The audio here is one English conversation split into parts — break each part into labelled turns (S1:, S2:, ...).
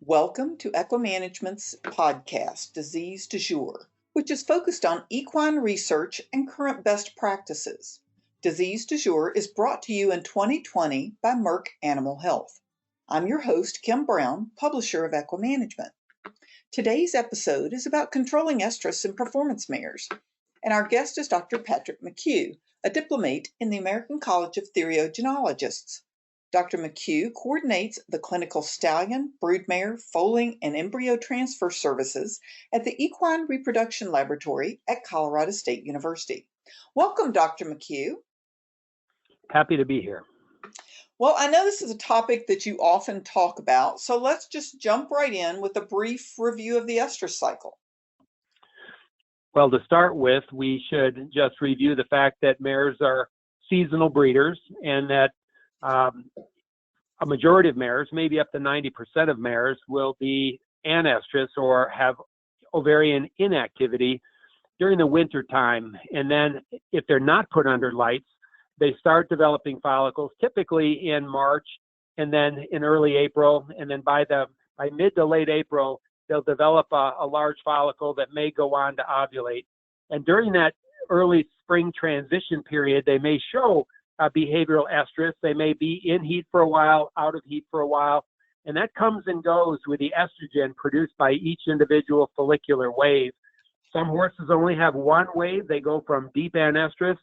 S1: Welcome to Equimanagement's podcast, Disease du Jour, which is focused on equine research and current best practices. Disease du Jour is brought to you in 2020 by Merck Animal Health. I'm your host, Kim Brown, publisher of Equimanagement. Today's episode is about controlling estrus in performance mares, and our guest is Dr. Patrick McCue, a diplomate in the American College of Theriogenologists. Dr. McCue coordinates the Clinical Stallion, Broodmare, Foaling, and Embryo transfer services at the Equine Reproduction Laboratory at Colorado State University. Welcome, Dr. McCue.
S2: Happy to be here.
S1: Well, I know this is a topic that you often talk about, so let's just jump right in with a brief review of the estrus cycle.
S2: Well, to start with, we should just review the fact that mares are seasonal breeders and that a majority of mares, maybe up to 90% of mares, will be anestrus or have ovarian inactivity during the winter time. And then if they're not put under lights, they start developing follicles typically in March and then in early April. And then by mid to late April, they'll develop a large follicle that may go on to ovulate. And during that early spring transition period, they may show behavioral estrus. They may be in heat for a while, out of heat for a while, and that comes and goes with the estrogen produced by each individual follicular wave. Some horses only have one wave. They go from deep anestrus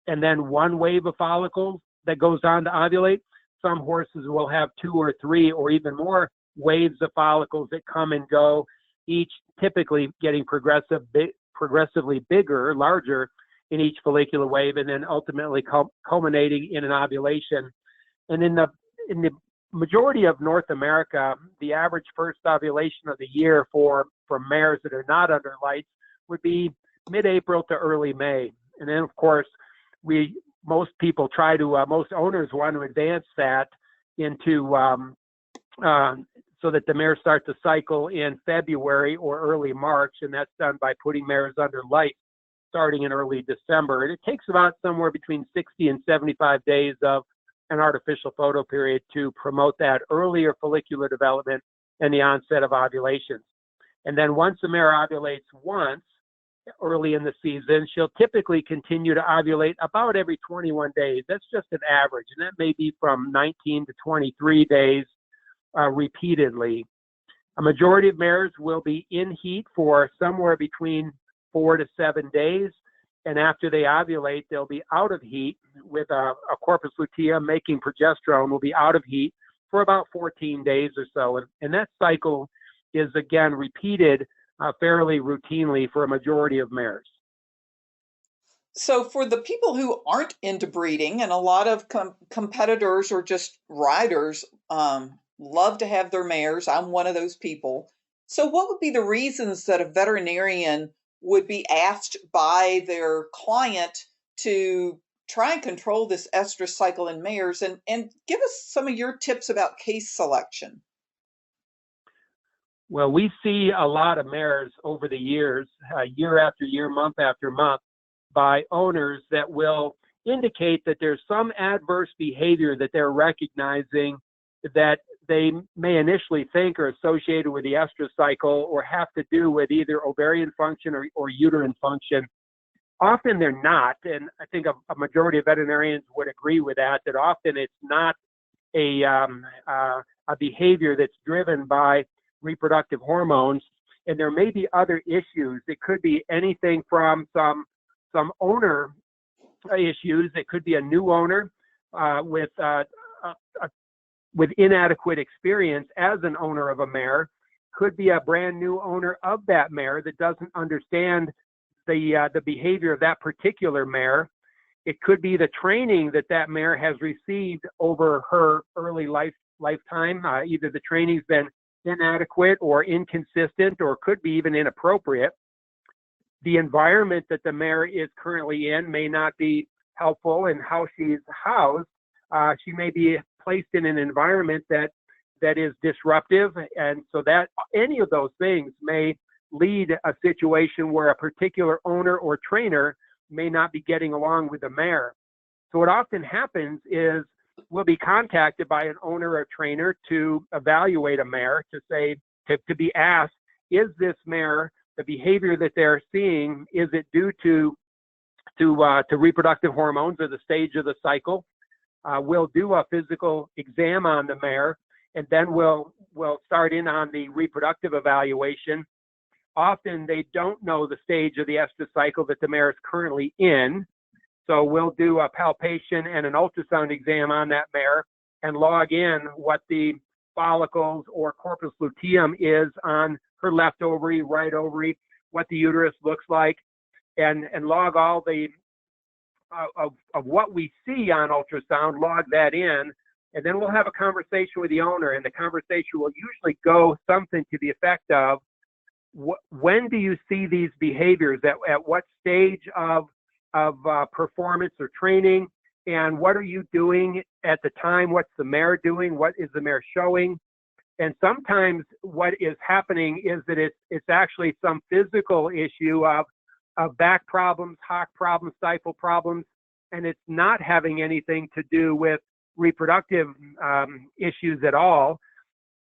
S2: and then one wave of follicles that goes on to ovulate. Some horses will have two or three or even more waves of follicles that come and go, each typically getting progressively bigger, larger in each follicular wave, and then ultimately culminating in an ovulation. And in the majority of North America, the average first ovulation of the year for mares that are not under lights would be mid-April to early May. And then, of course, most owners want to advance that into so that the mares start to cycle in February or early March, and that's done by putting mares under lights starting in early December. And it takes about somewhere between 60 and 75 days of an artificial photo period to promote that earlier follicular development and the onset of ovulations. And then once the mare ovulates once, early in the season, she'll typically continue to ovulate about every 21 days. That's just an average, and that may be from 19 to 23 days repeatedly. A majority of mares will be in heat for somewhere between 4 to 7 days, and after they ovulate, they'll be out of heat with a corpus luteum making progesterone will be out of heat for about 14 days or so, and that cycle is again repeated fairly routinely for a majority of mares.
S1: So for the people who aren't into breeding, and a lot of competitors or just riders love to have their mares, I'm one of those people. So what would be the reasons that a veterinarian would be asked by their client to try and control this estrus cycle in mares, and give us some of your tips about case selection?
S2: Well, we see a lot of mares over the years, year after year, month after month, by owners that will indicate that there's some adverse behavior that they're recognizing that they may initially think are associated with the estrus cycle or have to do with either ovarian function or uterine function. Often they're not, and I think a majority of veterinarians would agree with that often it's not a behavior that's driven by reproductive hormones, and there may be other issues. It could be anything from some owner issues. It could be a new owner with inadequate experience as an owner of a mare. Could be a brand new owner of that mare that doesn't understand the behavior of that particular mare. It could be the training that mare has received over her early lifetime. Either the training's been inadequate or inconsistent, or could be even inappropriate. The environment that the mare is currently in may not be helpful in how she's housed. She may be placed in an environment that is disruptive, and so that any of those things may lead a situation where a particular owner or trainer may not be getting along with the mare. So what often happens is will be contacted by an owner or trainer to evaluate a mare, to be asked, is this mare, the behavior that they're seeing, is it due to reproductive hormones or the stage of the cycle? We'll do a physical exam on the mare, and then we'll start in on the reproductive evaluation. Often they don't know the stage of the estrous cycle that the mare is currently in. So we'll do a palpation and an ultrasound exam on that mare and log in what the follicles or corpus luteum is on her left ovary, right ovary, what the uterus looks like, and log all the of what we see on ultrasound, log that in, and then we'll have a conversation with the owner, and the conversation will usually go something to the effect of, when do you see these behaviors, at what stage of performance or training, and what are you doing at the time? What's the mare doing? What is the mare showing? And sometimes what is happening is that it's actually some physical issue of back problems, hock problems, stifle problems, and it's not having anything to do with reproductive issues at all.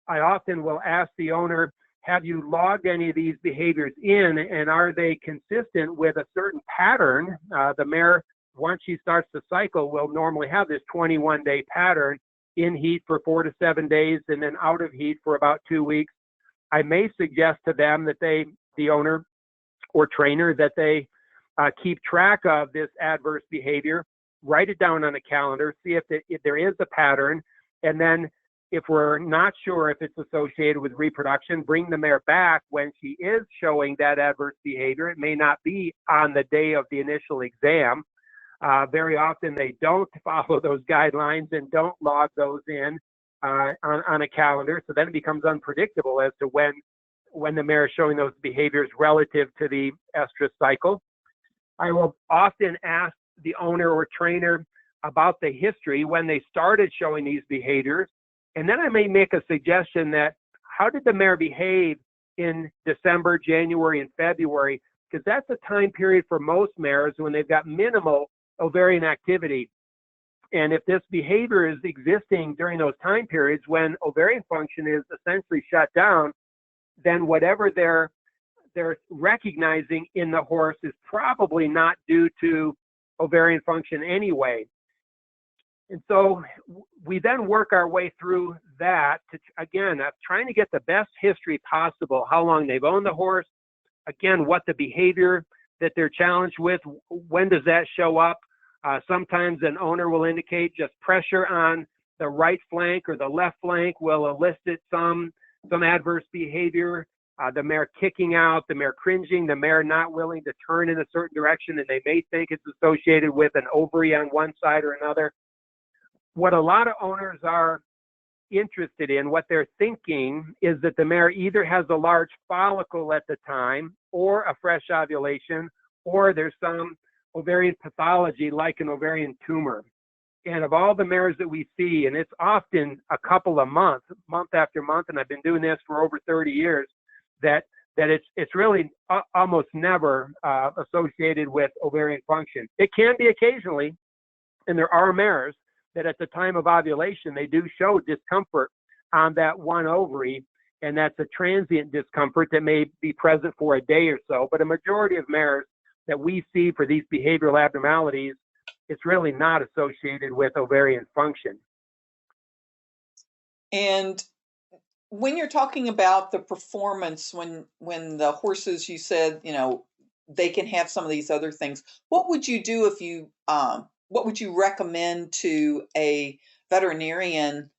S2: I often will ask the owner, have you logged any of these behaviors in, and are they consistent with a certain pattern? The mare, once she starts the cycle, will normally have this 21-day pattern, in heat for 4 to 7 days and then out of heat for about 2 weeks. I may suggest to them that the owner or trainer, that they keep track of this adverse behavior, write it down on a calendar, see if there is a pattern, and then if we're not sure if it's associated with reproduction, bring the mare back when she is showing that adverse behavior. It may not be on the day of the initial exam. Very often they don't follow those guidelines and don't log those in on a calendar. So then it becomes unpredictable as to when the mare is showing those behaviors relative to the estrous cycle. I will often ask the owner or trainer about the history when they started showing these behaviors. And then I may make a suggestion that, how did the mare behave in December, January, and February? Because that's a time period for most mares when they've got minimal ovarian activity. And if this behavior is existing during those time periods when ovarian function is essentially shut down, then whatever they're recognizing in the horse is probably not due to ovarian function anyway. And so we then work our way through that to, again, trying to get the best history possible, how long they've owned the horse, again, what the behavior that they're challenged with, when does that show up? Sometimes an owner will indicate just pressure on the right flank or the left flank will elicit some adverse behavior. The mare kicking out, the mare cringing, the mare not willing to turn in a certain direction, and they may think it's associated with an ovary on one side or another. What a lot of owners are interested in, what they're thinking, is that the mare either has a large follicle at the time, or a fresh ovulation, or there's some ovarian pathology like an ovarian tumor. And of all the mares that we see, and it's often a couple of months, month after month, and I've been doing this for over 30 years, that it's really almost never associated with ovarian function. It can be occasionally, and there are mares that at the time of ovulation, they do show discomfort on that one ovary, and that's a transient discomfort that may be present for a day or so. But a majority of mares that we see for these behavioral abnormalities, it's really not associated with ovarian function.
S1: And when you're talking about the performance, when the horses, you said, they can have some of these other things, what would you do if you, what would you recommend to a veterinarian,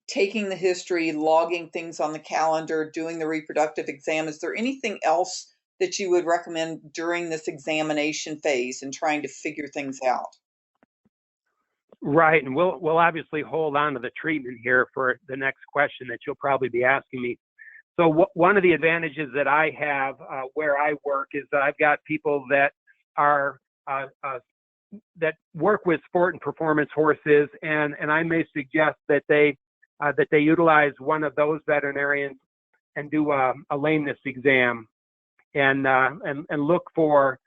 S1: taking the history, logging things on the calendar, doing the reproductive exam? Is there anything else that you would recommend during this examination phase and trying to figure things out?
S2: Right, and we'll obviously hold on to the treatment here for the next question that you'll probably be asking me. So one of the advantages that I have where I work is that I've got people that are that work with sport and performance horses, and I may suggest that they utilize one of those veterinarians and do a lameness exam and look for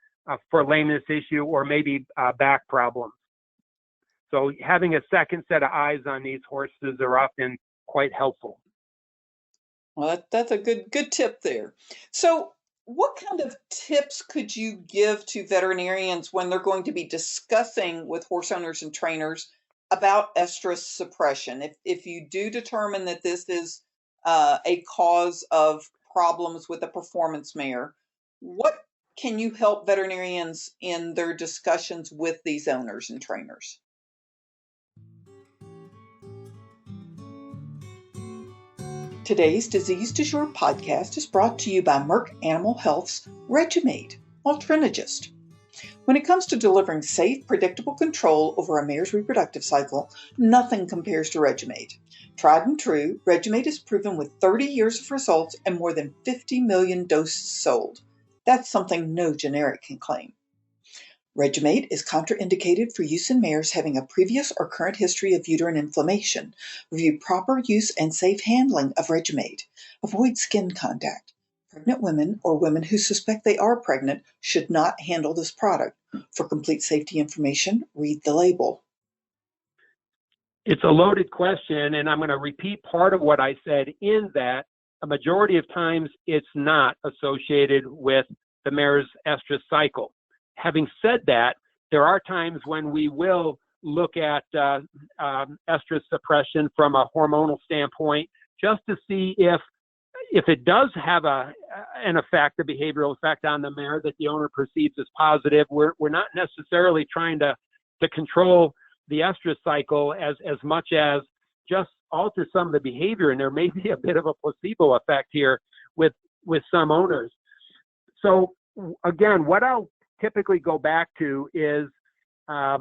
S2: lameness issue or maybe back problems. So having a second set of eyes on these horses are often quite helpful.
S1: Well, that's a good tip there. So what kind of tips could you give to veterinarians when they're going to be discussing with horse owners and trainers about estrus suppression? If you do determine that this is a cause of problems with a performance mare, what can you help veterinarians in their discussions with these owners and trainers? Today's Disease Du Jour podcast is brought to you by Merck Animal Health's Regimate, Altrinagist. When it comes to delivering safe, predictable control over a mare's reproductive cycle, nothing compares to Regimate. Tried and true, Regimate is proven with 30 years of results and more than 50 million doses sold. That's something no generic can claim. Regimate is contraindicated for use in mares having a previous or current history of uterine inflammation. Review proper use and safe handling of Regimate. Avoid skin contact. Pregnant women or women who suspect they are pregnant should not handle this product. For complete safety information, read the label.
S2: It's a loaded question, and I'm going to repeat part of what I said in that a majority of times it's not associated with the mare's estrus cycle. Having said that, there are times when we will look at estrus suppression from a hormonal standpoint, just to see if it does have an effect, a behavioral effect on the mare that the owner perceives as positive. We're not necessarily trying to control the estrus cycle as much as just alter some of the behavior, and there may be a bit of a placebo effect here with some owners. So again, what I'll typically go back to is the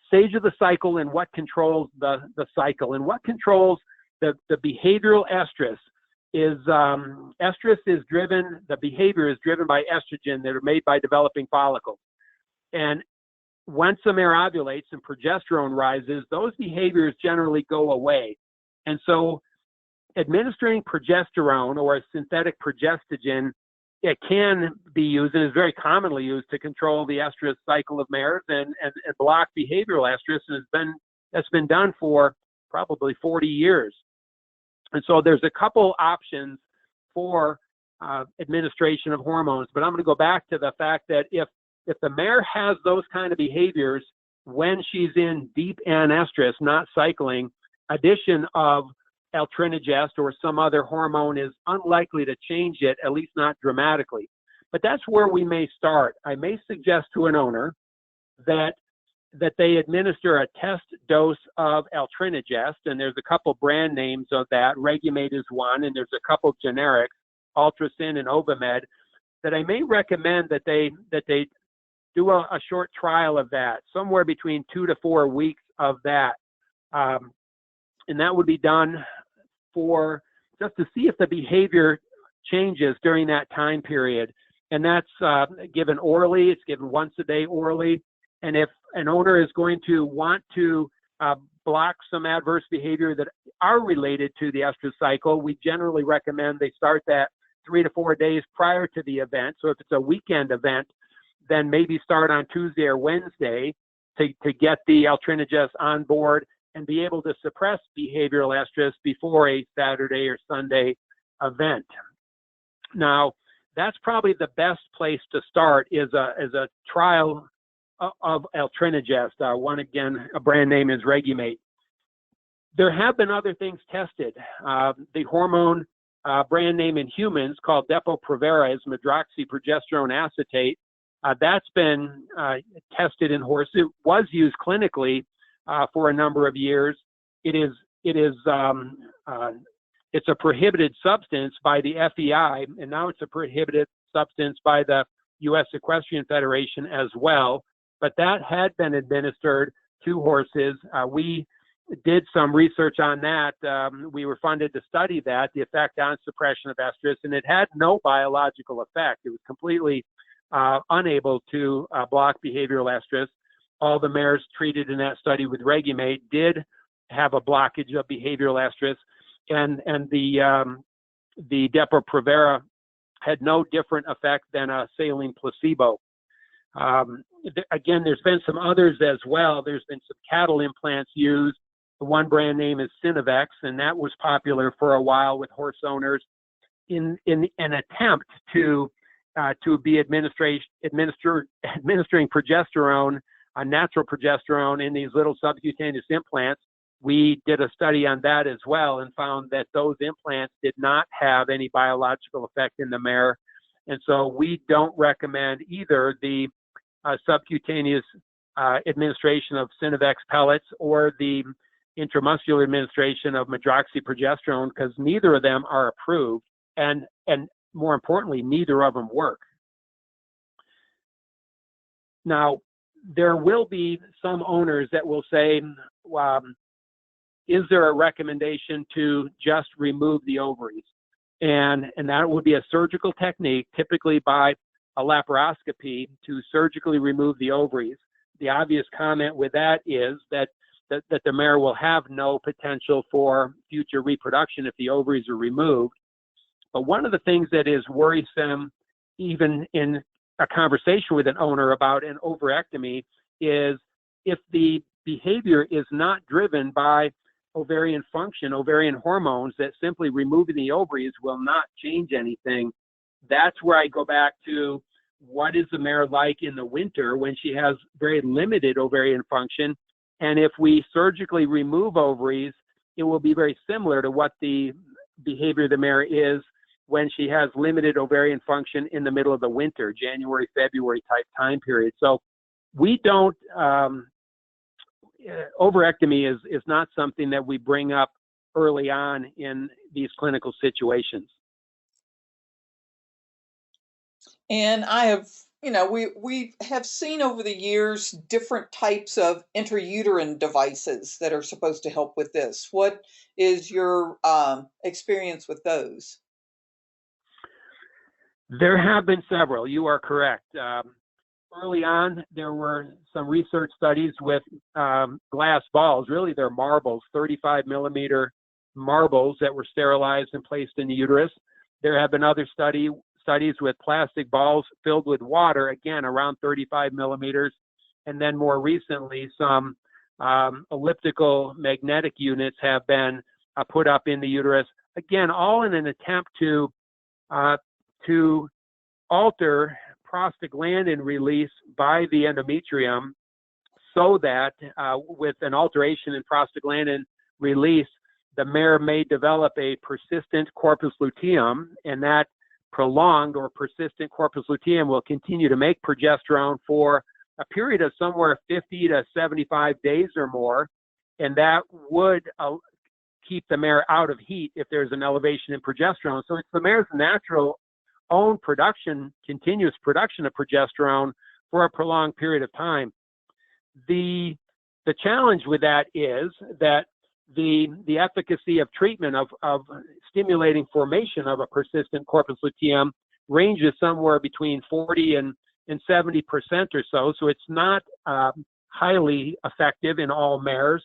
S2: stage of the cycle and what controls the cycle, and what controls the behavioral estrus is estrus is driven, the behavior is driven by estrogen that are made by developing follicles. And once a mare ovulates and progesterone rises, those behaviors generally go away. And so administering progesterone or a synthetic progestogen, it can be used and is very commonly used to control the estrus cycle of mares and block behavioral estrus, and that's been done for probably 40 years. And so there's a couple options for administration of hormones, but I'm going to go back to the fact that if the mare has those kind of behaviors when she's in deep anestrus, not cycling, addition of Altrinagist or some other hormone is unlikely to change it, at least not dramatically. But that's where we may start. I may suggest to an owner that they administer a test dose of Altrinagist, and there's a couple brand names of that. Regimate is one, and there's a couple generics, Ultrasin and Ovamed, that I may recommend that they do a short trial of that, somewhere between 2 to 4 weeks of that. And that would be done for just to see if the behavior changes during that time period. And that's given orally. It's given once a day orally. And if an owner is going to want to block some adverse behavior that are related to the estrus cycle, we generally recommend they start that 3 to 4 days prior to the event. So if it's a weekend event, then maybe start on Tuesday or Wednesday to get the Altrinagist on board and be able to suppress behavioral estrus before a Saturday or Sunday event. Now, that's probably the best place to start is a trial of Altrinagist. One, again, a brand name is Regimate. There have been other things tested. The hormone brand name in humans called Depo-Provera is medroxyprogesterone acetate. That's been tested in horses. It was used clinically for a number of years. It's a prohibited substance by the FEI, and now it's a prohibited substance by the U.S. Equestrian Federation as well. But that had been administered to horses. We did some research on that. We were funded to study that, the effect on suppression of estrus, and it had no biological effect. It was completely unable to block behavioral estrus. All the mares treated in that study with Regimate did have a blockage of behavioral estrus, and the Depo-Provera had no different effect than a saline placebo. Again, there's been some others as well. There's been some cattle implants used. The one brand name is Synovex, and that was popular for a while with horse owners in an attempt to be administering progesterone, natural progesterone in these little subcutaneous implants. We did a study on that as well and found that those implants did not have any biological effect in the mare. And so we don't recommend either the subcutaneous administration of Synovex pellets or the intramuscular administration of medroxyprogesterone, because neither of them are approved, and more importantly, neither of them work. Now, there will be some owners that will say, is there a recommendation to just remove the ovaries? And that would be a surgical technique, typically by a laparoscopy, to surgically remove the ovaries. The obvious comment with that is that the mare will have no potential for future reproduction if the ovaries are removed. But one of the things that is worrisome, even in a conversation with an owner about an ovarectomy, is if the behavior is not driven by ovarian function, ovarian hormones, that simply removing the ovaries will not change anything. That's where I go back to, what is the mare like in the winter when she has very limited ovarian function? And if we surgically remove ovaries, it will be very similar to what the behavior of the mare is when she has limited ovarian function in the middle of the winter, January, February type time period. So we don't, ovarectomy is not something that we bring up early on in these clinical situations.
S1: And I have, we have seen over the years different types of intrauterine devices that are supposed to help with this. What is your experience with those?
S2: There have been several. You are correct. Early on, there were some research studies with glass balls. Really, they're marbles, 35 millimeter marbles that were sterilized and placed in the uterus. There have been other studies with plastic balls filled with water, again, around 35 millimeters. And then more recently, some elliptical magnetic units have been put up in the uterus, again, all in an attempt to alter prostaglandin release by the endometrium, so that with an alteration in prostaglandin release, the mare may develop a persistent corpus luteum, and that prolonged or persistent corpus luteum will continue to make progesterone for a period of somewhere 50 to 75 days or more, and that would keep the mare out of heat if there's an elevation in progesterone. So it's the mare's natural own production, continuous production of progesterone for a prolonged period of time. The challenge with that is that the efficacy of treatment of stimulating formation of a persistent corpus luteum ranges somewhere between 40 and 70% or so. So it's not highly effective in all mares.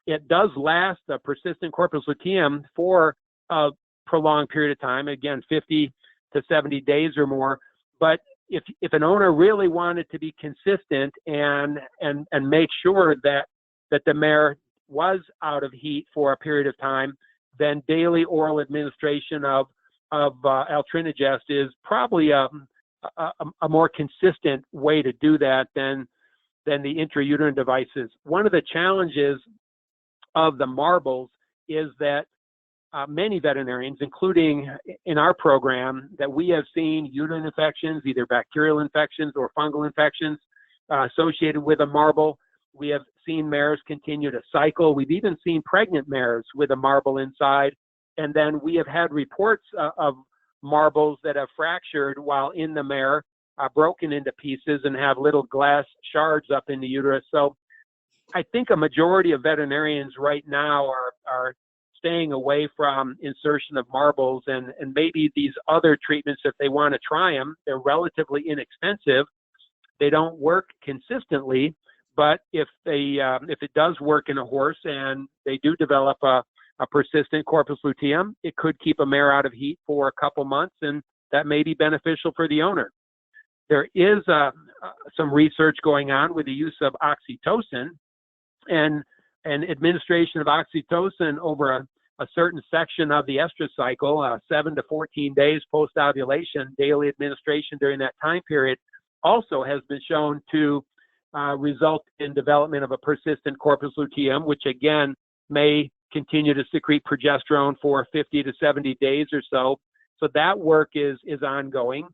S2: It does last, a persistent corpus luteum, for a prolonged period of time, again, 50 to 70 days or more. But if an owner really wanted to be consistent and make sure that the mare was out of heat for a period of time, then daily oral administration of altrinogest is probably a more consistent way to do that than the intrauterine devices. One of the challenges of the marbles is that many veterinarians, including in our program, that we have seen uterine infections, either bacterial infections or fungal infections associated with a marble. We have seen mares continue to cycle. We've even seen pregnant mares with a marble inside. And then we have had reports of marbles that have fractured while in the mare, broken into pieces, and have little glass shards up in the uterus. So I think a majority of veterinarians right now are staying away from insertion of marbles, and maybe these other treatments, if they want to try them, they're relatively inexpensive. They don't work consistently, but if it does work in a horse and they do develop a persistent corpus luteum, it could keep a mare out of heat for a couple months, and that may be beneficial for the owner. There is some research going on with the use of oxytocin and administration of oxytocin over a certain section of the estrous cycle, 7 to 14 days post-ovulation, daily administration during that time period, also has been shown to result in development of a persistent corpus luteum, which again may continue to secrete progesterone for 50 to 70 days or so. So that work is ongoing.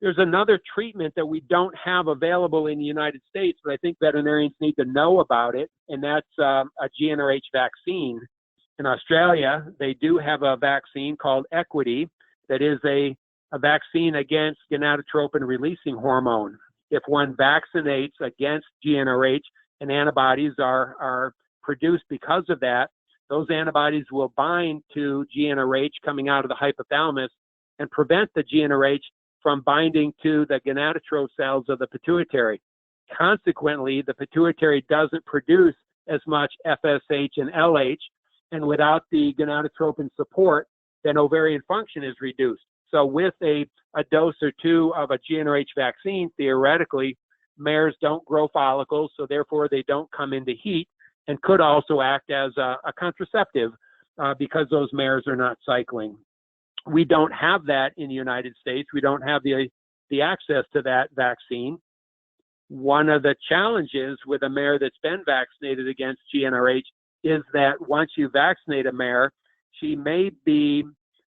S2: There's another treatment that we don't have available in the United States, but I think veterinarians need to know about it, and that's a GnRH vaccine. In Australia, they do have a vaccine called Equity that is a vaccine against gonadotropin-releasing hormone. If one vaccinates against GnRH and antibodies are produced because of that, those antibodies will bind to GnRH coming out of the hypothalamus and prevent the GnRH from binding to the gonadotroph cells of the pituitary. Consequently, the pituitary doesn't produce as much FSH and LH, and without the gonadotropin support, then ovarian function is reduced. So with a dose or two of a GnRH vaccine, theoretically, mares don't grow follicles, so therefore they don't come into heat, and could also act as a contraceptive because those mares are not cycling. We don't have that in the United States. We don't have the access to that vaccine. One of the challenges with a mare that's been vaccinated against GnRH is that once you vaccinate a mare, she may be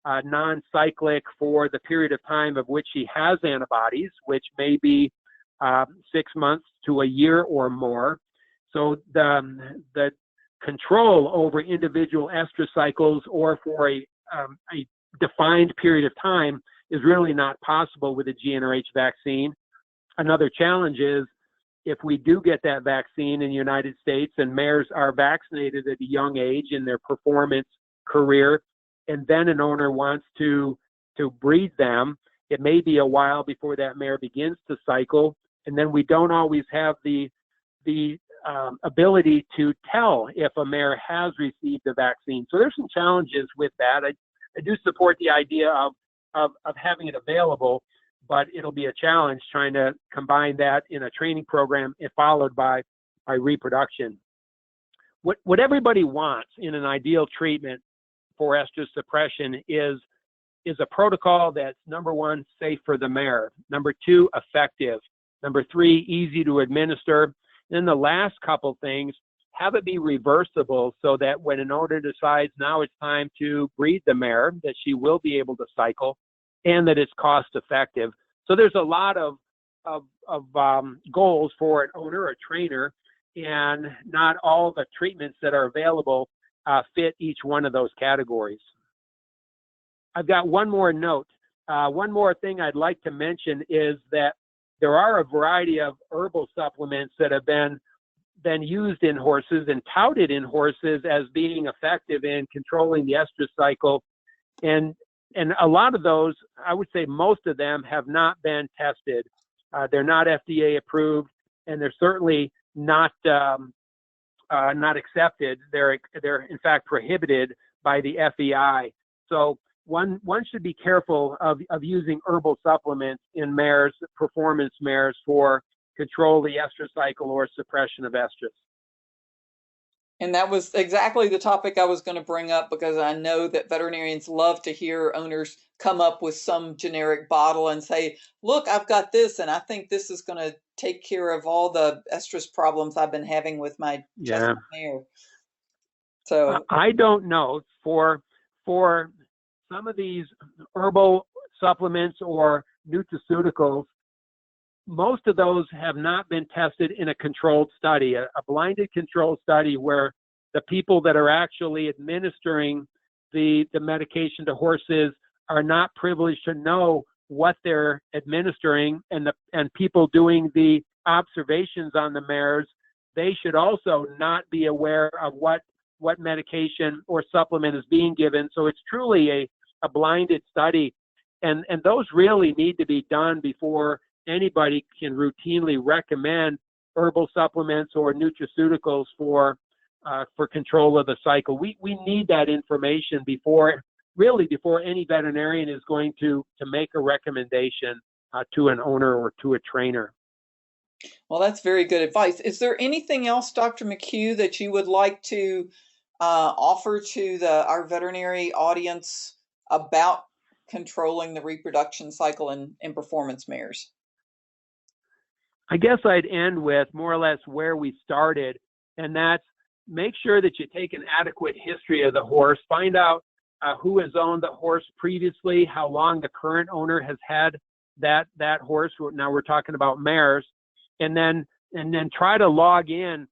S2: non-cyclic for the period of time of which she has antibodies, which may be 6 months to a year or more. So the control over individual estrous cycles or for a defined period of time is really not possible with a GnRH vaccine. Another challenge is if we do get that vaccine in the United States and mares are vaccinated at a young age in their performance career, and then an owner wants to breed them, it may be a while before that mare begins to cycle, and then we don't always have the ability to tell if a mare has received the vaccine. So there's some challenges with that. I do support the idea of having it available, but it'll be a challenge trying to combine that in a training program followed by reproduction. What everybody wants in an ideal treatment for estrus suppression is a protocol that's, number one, safe for the mare, number two, effective, number three, easy to administer. Then the last couple things, have it be reversible so that when an owner decides now it's time to breed the mare, that she will be able to cycle and that it's cost effective. So there's a lot of goals for an owner or trainer, and not all the treatments that are available fit each one of those categories. I've got one more note. One more thing I'd like to mention is that there are a variety of herbal supplements that have been used in horses and touted in horses as being effective in controlling the estrus cycle. And a lot of those, I would say most of them, have not been tested. They're not FDA approved, and they're certainly not accepted. They're in fact prohibited by the FEI. So one should be careful of using herbal supplements in mares, performance mares, for control the estrus cycle or suppression of estrus.
S1: And that was exactly the topic I was going to bring up, because I know that veterinarians love to hear owners come up with some generic bottle and say, look, I've got this, and I think this is going to take care of all the estrus problems I've been having with my mare. So
S2: I don't know. For some of these herbal supplements or nutraceuticals, most of those have not been tested in a controlled study, a blinded controlled study where the people that are actually administering the medication to horses are not privileged to know what they're administering, and people doing the observations on the mares, they should also not be aware of what medication or supplement is being given. So it's truly a blinded study, and those really need to be done before anybody can routinely recommend herbal supplements or nutraceuticals for control of the cycle. We need that information before really before any veterinarian is going to make a recommendation to an owner or to a trainer.
S1: Well, that's very good advice. Is there anything else, Dr. McCue, that you would like to offer to our veterinary audience about controlling the reproduction cycle in performance mares?
S2: I guess I'd end with more or less where we started, and that's make sure that you take an adequate history of the horse, find out who has owned the horse previously, how long the current owner has had that horse. Now we're talking about mares, and then try to log in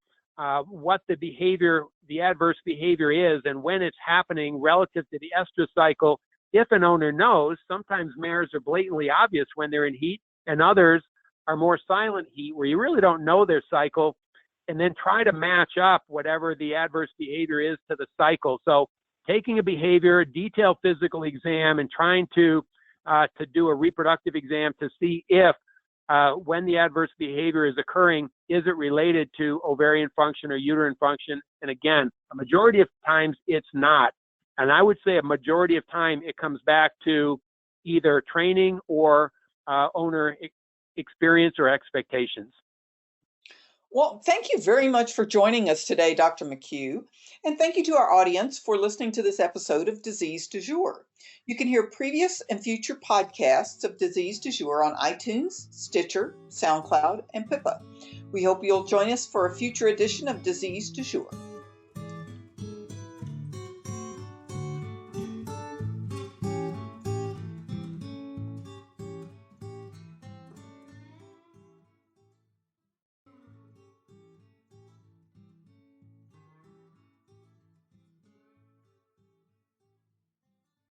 S2: what the adverse behavior is, and when it's happening relative to the estrus cycle. If an owner knows, sometimes mares are blatantly obvious when they're in heat, and others are more silent heat where you really don't know their cycle, and then try to match up whatever the adverse behavior is to the cycle. So taking a behavior, detailed physical exam, and trying to do a reproductive exam to see if when the adverse behavior is occurring, is it related to ovarian function or uterine function? And again, a majority of times it's not. And I would say a majority of time it comes back to either training or owner experience or expectations.
S1: Well, thank you very much for joining us today, Dr. McCue. And thank you to our audience for listening to this episode of Disease du Jour. You can hear previous and future podcasts of Disease du Jour on iTunes, Stitcher, SoundCloud, and Pippa. We hope you'll join us for a future edition of Disease du Jour.